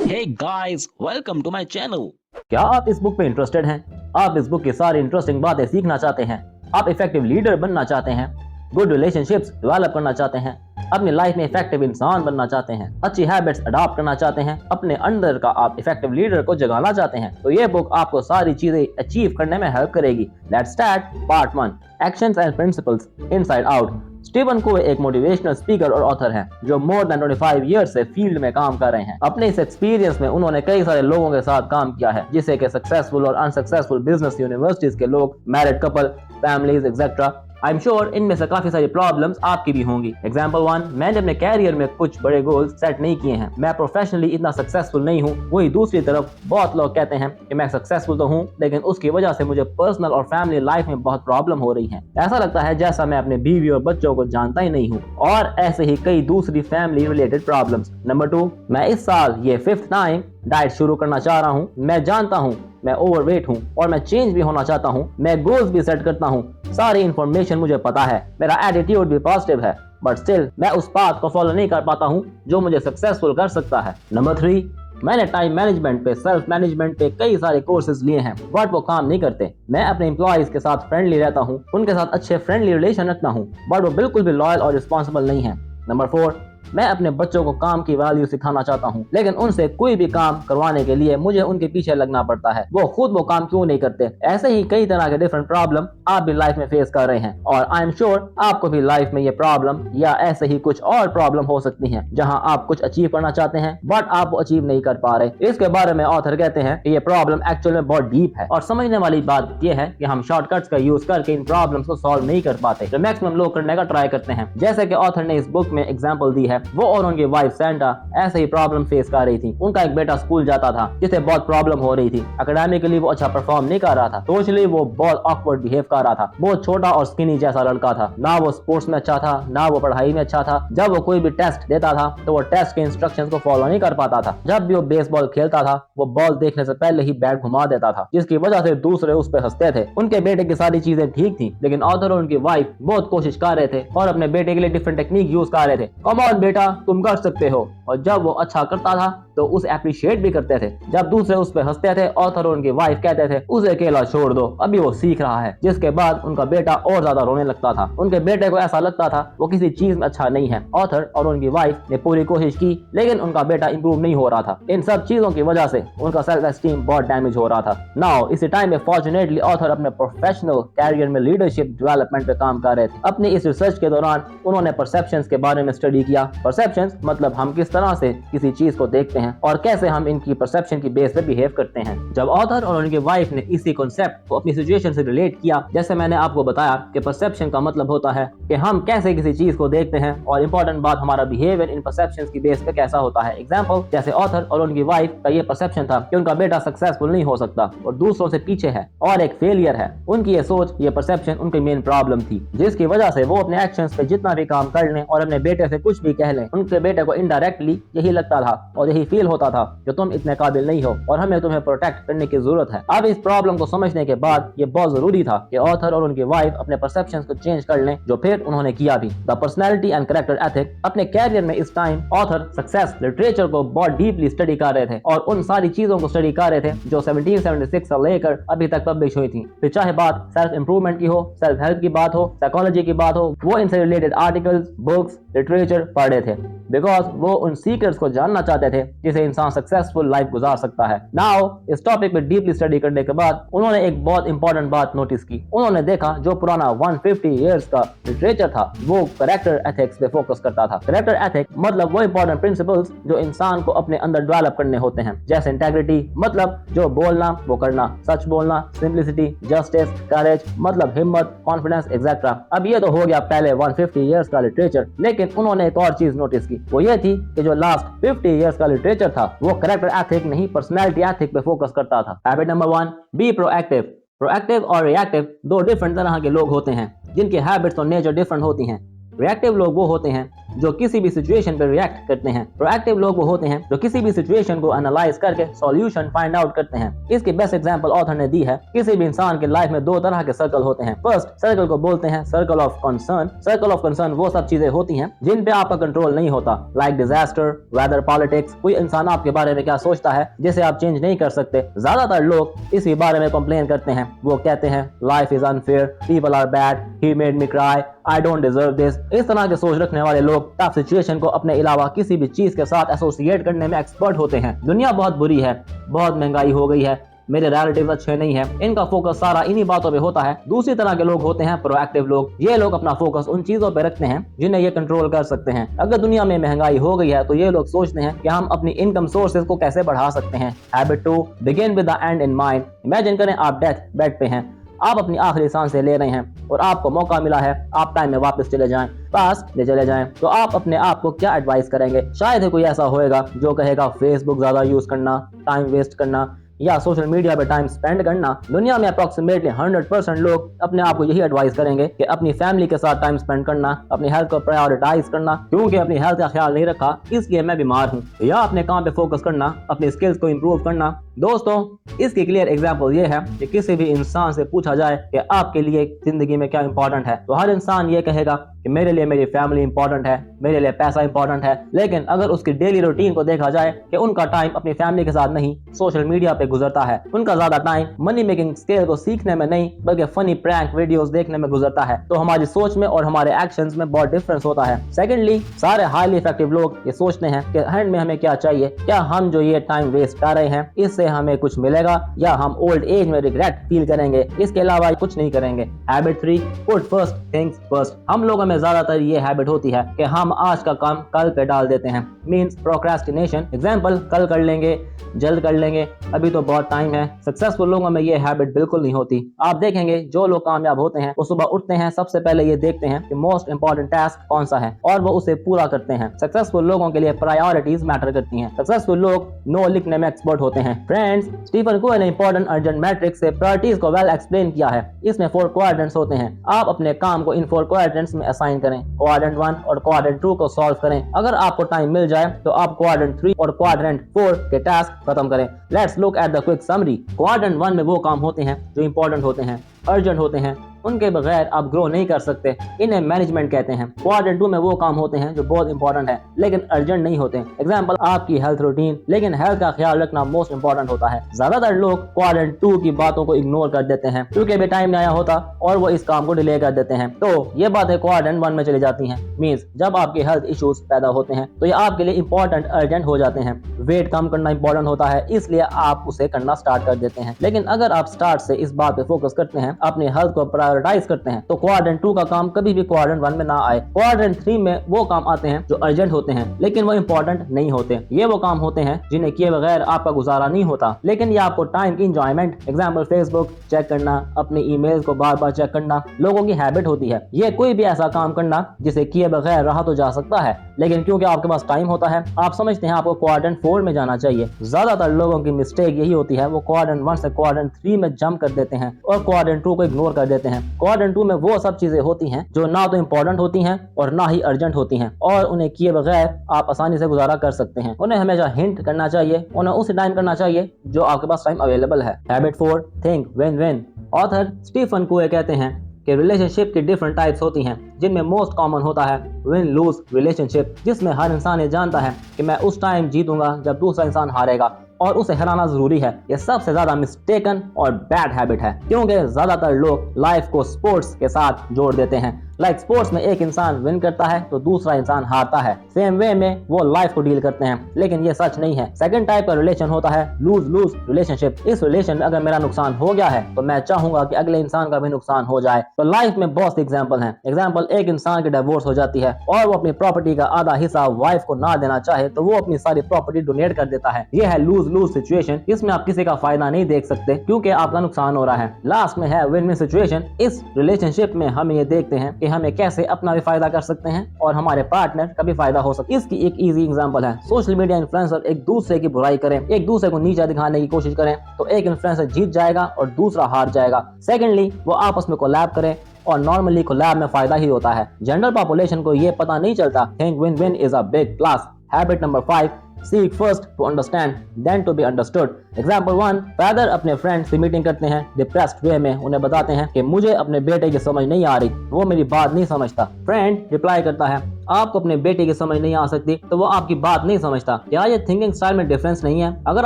Hey guys, welcome to my channel. क्या आप इस बुक पे इंटरेस्टेड हैं? आप इस बुक की सारी इंटरेस्टिंग बातें सीखना चाहते हैं? आप इफेक्टिव लीडर बनना चाहते हैं? गुड रिलेशनशिप्स डेवलप करना चाहते हैं? अपनी लाइफ में इफेक्टिव इंसान बनना चाहते हैं? अच्छी हैबिट्स अडॉप्ट करना चाहते हैं? अपने अंदर का आप इफेक्टिव लीडर को जगाना चाहते हैं? तो ये बुक आपको सारी चीजें अचीव करने में हेल्प करेगी। Let's start part 1, actions and principles inside out. Steven Covey एक मोटिवेशनल स्पीकर और ऑथर हैं जो मोर देन 25 ईयर्स से फील्ड में काम कर रहे हैं। अपने इस एक्सपीरियंस में उन्होंने कई सारे लोगों के साथ काम किया है, जिससे कि सक्सेसफुल और अनसक्सेसफुल बिजनेस, यूनिवर्सिटीज के लोग, married couple, families etcetera. I am sure इनमें से काफी सारी प्रॉब्लम्स आपकी भी होंगी। एग्जाम्पल 1, मैंने अपने कैरियर में कुछ बड़े गोल्स सेट नहीं किए हैं। मैं प्रोफेशनली इतना सक्सेसफुल नहीं हूँ। वही दूसरी तरफ बहुत लोग कहते हैं कि मैं सक्सेसफुल तो हूँ, लेकिन उसकी वजह से मुझे पर्सनल और फैमिली लाइफ में बहुत प्रॉब्लम हो रही है। ऐसा लगता है जैसा मैं अपने बीवी और बच्चों को जानता ही नहीं हूँ, और ऐसे ही कई दूसरी फैमिली रिलेटेड प्रॉब्लम्स। नंबर 2, मैं इस साल ये 5th टाइम डाइट शुरू करना चाह रहा हूँ। मैं जानता हूँ मैं ओवरवेट हूँ और मैं चेंज भी होना चाहता हूँ। मैं गोल्स भी सेट करता हूँ, सारी इन्फॉर्मेशन मुझे पता है, मेरा एटीट्यूड भी पॉजिटिव है, बट स्टिल मैं उस पाथ को फॉलो नहीं कर पाता हूँ जो मुझे सक्सेसफुल कर सकता है। नंबर 3, मैंने टाइम मैनेजमेंट पे, सेल्फ मैनेजमेंट पे कई सारे कोर्सेज लिए हैं, बट वो काम नहीं करते। मैं अपने एम्प्लॉइज के साथ फ्रेंडली रहता हूँ, उनके साथ अच्छे फ्रेंडली रिलेशन रखता हूँ, बट वो बिल्कुल भी लॉयल और रिस्पॉन्सिबल नहीं है। नंबर 4, मैं अपने बच्चों को काम की वैल्यू सिखाना चाहता हूँ, लेकिन उनसे कोई भी काम करवाने के लिए मुझे उनके पीछे लगना पड़ता है। वो खुद वो काम क्यों नहीं करते? ऐसे ही कई तरह के डिफरेंट प्रॉब्लम आप भी लाइफ में फेस कर रहे हैं, और आई एम श्योर आपको भी लाइफ में ये प्रॉब्लम या ऐसे ही कुछ और प्रॉब्लम हो सकती है, जहाँ आप कुछ अचीव करना चाहते हैं बट आप वो अचीव नहीं कर पा रहे। इसके बारे में ऑथर कहते हैं कि ये प्रॉब्लम एक्चुअल में बहुत डीप है, और समझने वाली बात यह है कि हम शॉर्टकट्स का यूज करके इन प्रॉब्लम्स को सॉल्व नहीं कर पाते, जो मैक्सिमम लोग करने का ट्राई करते हैं। जैसे कि ऑथर ने इस बुक में एग्जाम्पल दी है, वो और उनकी वाइफ सैंटा ऐसे ही प्रॉब्लम फेस कर रही थी। उनका एक बेटा स्कूल जाता था जिसे बहुत प्रॉब्लम हो रही थी। एकेडमिकली वो अच्छा परफॉर्म नहीं कर रहा था, सोशली वो बहुत ऑकवर्ड बिहेव कर रहा था। बहुत छोटा और स्किनी जैसा लड़का था, ना वो स्पोर्ट्स में अच्छा था, ना वो पढ़ाई में अच्छा था। जब वो कोई भी टेस्ट देता था तो वो टेस्ट के इंस्ट्रक्शंस को फॉलो नहीं कर पाता था। जब भी वो बेसबॉल खेलता था, वो बॉल देखने से पहले ही बैट घुमा देता था, जिसकी वजह से दूसरे उस पर हंसते थे। उनके बेटे की सारी चीजें ठीक थी, लेकिन ऑथर और उनकी वाइफ बहुत कोशिश कर रहे थे और अपने बेटे के लिए डिफरेंट टेक्निक यूज कर रहे थे। कम ऑन बेटा, तुम कर सकते हो। और जब वो अच्छा करता था तो उसे अप्रिशिएट भी करते थे। जब दूसरे उस पर हंसते थे, ऑथर और उनकी वाइफ कहते थे उसे अकेला छोड़ दो, अभी वो सीख रहा है। जिसके बाद उनका बेटा और ज्यादा रोने लगता था। उनके बेटे को ऐसा लगता था वो किसी चीज में अच्छा नहीं है। ऑथर और उनकी वाइफ ने पूरी कोशिश की, लेकिन उनका बेटा इंप्रूव नहीं हो रहा था। इन सब चीजों की वजह से उनका सेल्फ एस्टीम बहुत डैमेज हो रहा था। नाउ इसी टाइम में फॉर्चुनेटली ऑथर अपने प्रोफेशनल कैरियर में लीडरशिप डेवलपमेंट पे काम कर रहे थे। अपनी इस रिसर्च के दौरान उन्होंने परसेप्शंस के बारे में स्टडी किया। परसेप्शंस मतलब हम किस तरह से किसी चीज को देखते हैं और कैसे हम इनकी परसेप्शन की बेस पे बिहेव करते हैं। जब ऑथर और उनकी वाइफ ने इसी कॉन्सेप्ट को अपनी सिचुएशन से रिलेट किया, जैसे मैंने आपको बताया कि परसेप्शन का मतलब होता है कि हम कैसे किसी चीज को देखते हैं, और इंपॉर्टेंट बात हमारा बिहेवियर इन परसेप्शंस की बेस पे कैसा होता है। एग्जांपल, जैसे ऑथर और उनकी वाइफ का ये परसेप्शन था कि उनका बेटा सक्सेसफुल नहीं हो सकता और दूसरों से पीछे है और एक फेलियर है। उनकी ये सोच, ये परसेप्शन उनकी मेन प्रॉब्लम थी, जिसकी वजह से वो अपने एक्शंस पे जितना भी काम कर लें और अपने बेटे से कुछ भी कह लें, उनके बेटे को इनडायरेक्टली यही लगता था और यही फील होता था कि तुम इतने काबिल नहीं हो और हमें तुम्हें प्रोटेक्ट करने की जरूरत है। अब इस प्रॉब्लम को समझने के बाद ये बहुत जरूरी था कि ऑथर और उनकी वाइफ अपने परसेप्शंस को चेंज कर लें, जो फिर उन्होंने किया भी। The personality and character ethic. अपने कैरियर में इस टाइम ऑथर सक्सेस लिटरेचर को बहुत डीपली स्टडी कर रहे थे और उन सारी चीजों को स्टडी कर रहे थे जो 1776 से लेकर अभी तक पब्लिश हुई थी। फिर चाहे बात सेल्फ इंप्रूवमेंट की हो, सेल्फ हेल्प की बात हो, साइकोलॉजी की बात हो, वो इनसे रिलेटेड आर्टिकल्स, बुक्स, लिटरेचर पढ़ रहे थे, बिकॉज वो उन सीक्रेट्स को जानना चाहते थे जिसे इंसान सक्सेसफुल लाइफ गुजार सकता है। नाउ इस टॉपिक पे डीपली स्टडी करने के बाद उन्होंने एक बहुत इंपॉर्टेंट बात नोटिस की। उन्होंने देखा जो पुराना 150 इयर्स का लिटरेचर था वो कैरेक्टर एथिक्स पे फोकस करता था। कैरेक्टर एथिक मतलब वो इंपॉर्टेंट प्रिंसिपल्स जो इंसान को अपने अंदर डेवलप करने होते हैं, जैसे इंटेग्रिटी मतलब जो बोलना वो करना, सच बोलना, सिंप्लिसिटी, जस्टिस, करेज मतलब हिम्मत, कॉन्फिडेंस एक्सेट्रा। अब ये तो हो गया पहले 150 इयर्स का लिटरेचर, लेकिन उन्होंने एक और चीज नोटिस की, वो ये थी कि जो लास्ट 50 इयर्स का लिटरेचर था वो कैरेक्टर एथिक नहीं, पर्सनैलिटी एथिक पे फोकस करता था। Habit number 1, be proactive. Proactive और रिएक्टिव दो डिफरेंट तरह के लोग होते हैं जिनकी हैबिट्स और नेचर डिफरेंट होती हैं। रिएक्टिव लोग वो होते हैं जो किसी भी सिचुएशन पर रिएक्ट करते हैं। प्रोएक्टिव लोग वो होते हैं जो किसी भी सिचुएशन को एनालाइज करके सॉल्यूशन फाइंड आउट करते हैं। इसकी बेस्ट एग्जांपल ऑथर ने दी है। किसी भी इंसान के लाइफ में दो तरह के सर्कल होते हैं। फर्स्ट सर्कल को बोलते हैं circle of concern. Circle of concern वो सब चीजें होती हैं जिन पे आपका कंट्रोल नहीं होता, लाइक डिजास्टर, वेदर, पॉलिटिक्स। कोई इंसान आपके बारे में क्या सोचता है जिसे आप चेंज नहीं कर सकते। ज्यादातर लोग इसी बारे में कंप्लेन करते हैं। वो कहते हैं life is unfair, people are bad, he made me cry, I don't deserve this. इस तरह के सोच रखने वाले लोग टफ सिचुएशन को अपने अलावा किसी भी चीज के साथ एसोसिएट करने में एक्सपर्ट होते हैं। दुनिया बहुत बुरी है, बहुत महंगाई हो गई है, मेरे रिलेटिव अच्छे नहीं है, इनका फोकस सारा इन्हीं बातों पे होता है। दूसरी तरह के लोग होते हैं प्रोएक्टिव लोग। ये लोग अपना फोकस उन चीजों पे रखते हैं जिन्हें ये कंट्रोल कर सकते हैं। अगर दुनिया में महंगाई हो गई है तो ये लोग सोचते हैं कि हम अपनी इनकम सोर्सेज को कैसे बढ़ा सकते हैं। Habit 2, begin with the and in mind. Imagine करें आप डेथ बेड पे हैं, आप अपनी आखिरी सांसें ले रहे हैं और आपको मौका मिला है आप टाइम में वापस चले जाएं, पास ले चले जाएं, तो आप अपने आप को क्या एडवाइस करेंगे? शायद ही कोई ऐसा होएगा जो कहेगा फेसबुक ज्यादा यूज करना, टाइम वेस्ट करना या सोशल मीडिया पे टाइम स्पेंड करना। दुनिया में अप्रोक्सीमेटली 100% लोग अपने आप को यही एडवाइस करेंगे कि अपनी फैमिली के साथ टाइम स्पेंड करना, अपनी हेल्थ को प्रायोरिटाइज करना, क्योंकि अपनी हेल्थ का ख्याल नहीं रखा इसलिए मैं बीमार हूँ, या अपने काम पे फोकस करना, अपनी स्किल्स को इम्प्रूव करना। दोस्तों, इसकी क्लियर एग्जांपल ये है कि किसी भी इंसान से पूछा जाए कि आपके लिए जिंदगी में क्या इंपॉर्टेंट है, तो हर इंसान ये कहेगा कि मेरे लिए मेरी फैमिली इंपॉर्टेंट है, मेरे लिए पैसा इंपॉर्टेंट है। लेकिन अगर उसकी डेली रूटीन को देखा जाए कि उनका टाइम अपनी फैमिली के साथ नहीं, सोशल मीडिया पे गुजरता है। उनका ज्यादा टाइम मनी मेकिंग स्किल को सीखने में नहीं बल्कि फनी प्रैंक वीडियोस देखने में गुजरता है, तो हमारी सोच में और हमारे एक्शंस में बहुत डिफरेंस होता है। सेकेंडली, सारे हाईली इफेक्टिव लोग ये सोचते हैं कि एंड में हमें क्या चाहिए, क्या हम जो ये टाइम वेस्ट कर रहे हैं इससे हमें कुछ मिलेगा या हम ओल्ड एज में रिग्रेट फील करेंगे, इसके अलावा कुछ नहीं करेंगे। Habit 3, put first things first. हम लोगों में ज्यादातर ये हैबिट होती है कि हम आज का काम कल पे डाल देते हैं, मींस प्रोक्रेस्टिनेशन। एग्जांपल, कल कर लेंगे, जल्द कर लेंगे, अभी तो बहुत टाइम है। सक्सेसफुल लोगों में ये हैबिट बिल्कुल नहीं होती। आप देखेंगे जो लोग कामयाब होते हैं वो सुबह उठते हैं, सबसे पहले ये देखते हैं कि मोस्ट इंपॉर्टेंट टास्क कौन सा है और वो उसे पूरा करते हैं। सक्सेसफुल लोगों के लिए प्रायोरिटीज मैटर करती हैं। सक्सेसफुल लोग नो लिखने में एक्सपर्ट होते हैं। फ्रेंड्स, स्टीफन कोहेन ने इंपॉर्टेंट अर्जेंट मैट्रिक्स से प्रायोरिटीज को वेल एक्सप्लेन किया है। इसमें 4 क्वाड्रेंट्स होते हैं। आप अपने काम को इन 4 क्वाड्रेंट्स में असाइन करें। क्वाड्रेंट 1 और क्वाड्रेंट 2 को सॉल्व करें। अगर आपको टाइम मिल जाए तो आप क्वाड्रेंट 3 और क्वाड्रेंट 4 के टास्क खत्म करें। Let's look at the quick summary. Quadrant 1 में वो काम होते हैं जो इंपॉर्टेंट होते हैं, अर्जेंट होते हैं, उनके बगैर आप ग्रो नहीं कर सकते, इन्हें मैनेजमेंट कहते हैं। क्वाड्रेंट 2 में वो काम होते हैं जो बहुत इंपॉर्टेंट है लेकिन अर्जेंट नहीं होते। एग्जांपल, आपकी हेल्थ रूटीन, लेकिन हेल्थ का ख्याल रखना मोस्ट इंपॉर्टेंट होता है। ज्यादातर लोग क्वाड्रेंट 2 की बातों को इग्नोर कर देते हैं क्योंकि भी टाइम नहीं आया होता और वो इस काम को डिले कर देते हैं, तो ये बातें क्वाड्रेंट 1 में चली जाती हैं। मींस जब आपके हेल्थ इश्यूज पैदा होते हैं तो ये आपके लिए इंपॉर्टेंट अर्जेंट हो जाते हैं। वेट कम करना इंपॉर्टेंट होता है इसलिए आप उसे करना स्टार्ट कर देते हैं। लेकिन अगर आप स्टार्ट से इस बात पे फोकस करते हैं, अपनी हेल्थ को प्रायोरिटाइज करते हैं, तो क्वाड्रेंट 2 का काम कभी भी क्वाड्रेंट 1 में ना आए। क्वाड्रेंट 3 में वो काम आते हैं जो अर्जेंट होते हैं लेकिन वो इंपॉर्टेंट नहीं होते। ये वो काम होते हैं जिन्हें किए बगैर आपका गुजारा नहीं होता, लेकिन ये आपको टाइम की इंजॉयमेंट, एग्जांपल फेसबुक चेक करना, अपने ईमेल्स को बार बार चेक करना, लोगों की हैबिट होती है। ये कोई भी ऐसा काम करना जिसे किए बगैर रहा तो जा सकता है, लेकिन क्योंकि आपके पास टाइम होता है आप समझते हैं आपको क्वाड्रेंट 4 में जाना चाहिए। ज्यादातर लोगों की मिस्टेक यही होती है, वो क्वाड्रेंट 1 से क्वाड्रेंट 3 में जंप कर देते हैं और क्वाड्रेंट 2 को इग्नोर कर देते हैं। क्वाड्रेंट 2 में वो सब चीजें होती हैं जो ना तो इंपॉर्टेंट होती हैं और ना ही अर्जेंट होती हैं, और उन्हें किए बगैर आप आसानी से गुजारा कर सकते हैं। उन्हें हमेशा हिंट करना चाहिए, उन्हें उस टाइम करना चाहिए जो आपके पास टाइम अवेलेबल है। Habit 4, think win win. Author Stephen Covey कहते हैं कि रिलेशनशिप की डिफरेंट टाइप्स होती हैं जिनमें मोस्ट कॉमन होता है विन लूज रिलेशनशिप, जिसमें हर इंसान ये जानता है कि मैं उस टाइम जीतूंगा जब दूसरा इंसान हारेगा और उसे हराना जरूरी है। यह सबसे ज्यादा मिस्टेकन और बैड हैबिट है क्योंकि ज्यादातर लोग लाइफ को स्पोर्ट्स के साथ जोड़ देते हैं। लाइक स्पोर्ट्स में एक इंसान विन करता है तो दूसरा इंसान हारता है, सेम वे में वो लाइफ को डील करते हैं, लेकिन ये सच नहीं है। सेकंड टाइप का रिलेशन होता है लूज लूज रिलेशनशिप। इस रिलेशन में अगर मेरा नुकसान हो गया है तो मैं चाहूंगा कि अगले इंसान का भी नुकसान हो जाए। तो लाइफ में बहुत से एग्जाम्पल हैं। एग्जाम्पल, एक इंसान की डिवोर्स हो जाती है और वो अपनी प्रॉपर्टी का आधा हिस्सा वाइफ को ना देना चाहे तो वो अपनी सारी प्रॉपर्टी डोनेट कर देता है। ये है लूज लूज सिचुएशन। इसमें आप किसी का फायदा नहीं देख सकते क्योंकि आपका नुकसान हो रहा है। लास्ट में है विन विन सिचुएशन। इस रिलेशनशिप में हम ये देखते हैं कि हमें कैसे अपना भी फायदा कर सकते हैं और हमारे पार्टनर का भी फायदा हो सकता है। इसकी एक इजी एग्जांपल है, सोशल मीडिया इन्फ्लुएंसर एक दूसरे की बुराई करें, एक दूसरे को नीचा दिखाने की कोशिश करें तो एक इन्फ्लुएंसर जीत जाएगा और दूसरा हार जाएगा। सेकेंडली, वो आपस में कोलैब करें, और नॉर्मली को लैब में फायदा ही होता है। जनरल पॉपुलेशन को ये पता नहीं चलता। Think win win is a big plus. Habit number 5, Seek first to understand, then to be understood. Example 1, father अपने फ्रेंड से मीटिंग करते हैं डिप्रेस्ड वे में। उन्हें बताते हैं कि मुझे अपने बेटे की समझ नहीं आ रही, वो मेरी बात नहीं समझता। फ्रेंड रिप्लाई करता है, आपको अपने बेटे की समझ नहीं आ सकती तो वो आपकी बात नहीं समझता। क्या ये थिंकिंग स्टाइल में डिफरेंस नहीं है? अगर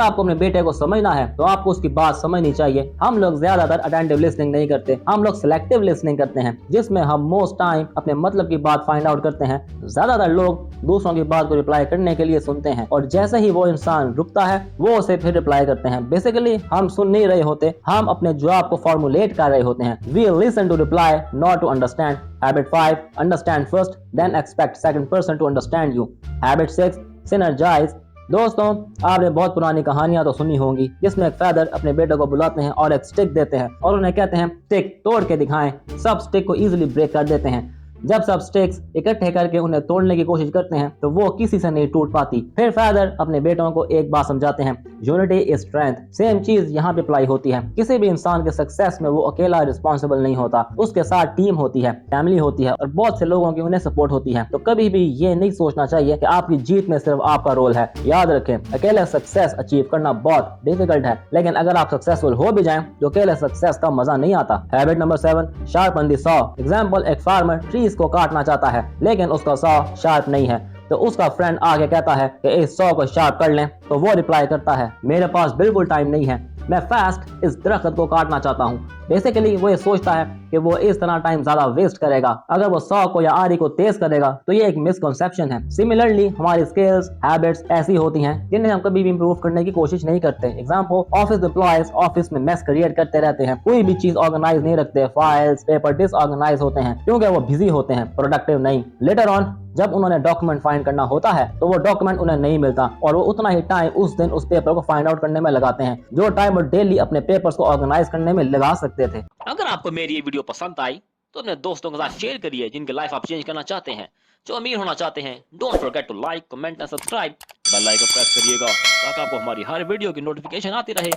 आपको अपने बेटे को समझना है तो आपको उसकी बात समझनी चाहिए। हम लोग ज्यादातर अटेंटिव लिसनिंग नहीं करते, हम लोग सिलेक्टिव लिसनिंग करते हैं, जिसमें हम मोस्ट टाइम अपने मतलब की बात फाइंड आउट करते हैं। ज्यादातर लोग दूसरों की बात को रिप्लाई करने के लिए सुनते हैं और जैसे ही वो इंसान रुकता है वो उसे फिर रिप्लाई करते हैं। बेसिकली हम सुन नहीं रहे होते, हम अपने जवाब को फॉर्मुलेट कर रहे होते हैं। We listen to reply, not to understand. Habit 5, understand first, then expect second person to understand you. Habit 6, synergize. दोस्तों, आपने बहुत पुरानी कहानियां तो सुनी होंगी जिसमें एक फादर अपने बेटे को बुलाते हैं और एक स्टिक देते हैं और उन्हें कहते हैं स्टिक तोड़ के दिखाएं। सब स्टिक को इजीली ब्रेक कर देते हैं। जब सब स्टिक्स इकट्ठे करके उन्हें तोड़ने की कोशिश करते हैं तो वो किसी से नहीं टूट पाती। फिर फादर अपने बेटों को एक बात समझाते हैं, यूनिटी इज स्ट्रेंथ। सेम चीज यहाँ पे अप्लाई होती है। किसी भी इंसान के सक्सेस में वो अकेला रिस्पॉन्सिबल नहीं होता, उसके साथ टीम होती है, फैमिली होती है और बहुत से लोगों की उन्हें सपोर्ट होती है। तो कभी भी ये नहीं सोचना चाहिए कि आपकी जीत में सिर्फ आपका रोल है। याद रखें, अकेले सक्सेस अचीव करना बहुत डिफिकल्ट है, लेकिन अगर आप सक्सेसफुल हो भी जाएं तो अकेले सक्सेस का मजा नहीं आता। Habit number 7, sharpen the saw. Example, एक फार्मर ट्रीज को काटना चाहता है लेकिन उसका सॉ शार्प नहीं है तो उसका फ्रेंड आगे कहता है कि इस सॉ को शार्प कर लें, तो वो रिप्लाई करता है, मेरे पास बिल्कुल टाइम नहीं है, मैं फास्ट इस दरख्त को काटना चाहता हूँ। बेसिकली वो ये सोचता है कि वो इस तरह टाइम ज्यादा वेस्ट करेगा। अगर वो सॉ को या आरी को तेज करेगा तो ये एक मिसकंसेप्शन है। सिमिलरली हमारी स्किल्स, हैबिट्स ऐसी होती हैं जिन्हें हम कभी भी इंप्रूव करने की कोशिश नहीं करते। एग्जाम्पल, ऑफिस एम्प्लॉयज ऑफिस में मेस क्रिएट करते रहते हैं, कोई भी चीज ऑर्गेनाइज नहीं रखते, फाइल्स पेपर डिसऑर्गेनाइज होते हैं क्योंकि वो बिजी होते हैं, प्रोडक्टिव नहीं। लेटर ऑन जब उन्होंने डॉक्यूमेंट फाइंड करना होता है तो वो डॉक्यूमेंट उन्हें नहीं मिलता और वो उतना ही टाइम उस दिन उस पेपर को फाइंड आउट करने में लगाते हैं जो टाइम वो डेली अपने पेपर्स को ऑर्गेनाइज करने में लगा सकते थे। अगर आपको मेरी ये वीडियो पसंद आई तो अपने दोस्तों के साथ शेयर करिए जिनकी लाइफ आप चेंज करना चाहते हैं, जो अमीर होना चाहते हैं। Don't forget to like, comment and subscribe. Bell icon press करिएगा ताकि आपको हमारी हर वीडियो की नोटिफिकेशन आती रहे।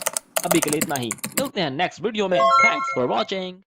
अभी के लिए इतना ही, मिलते हैं नेक्स्ट वीडियो में। Thanks for watching.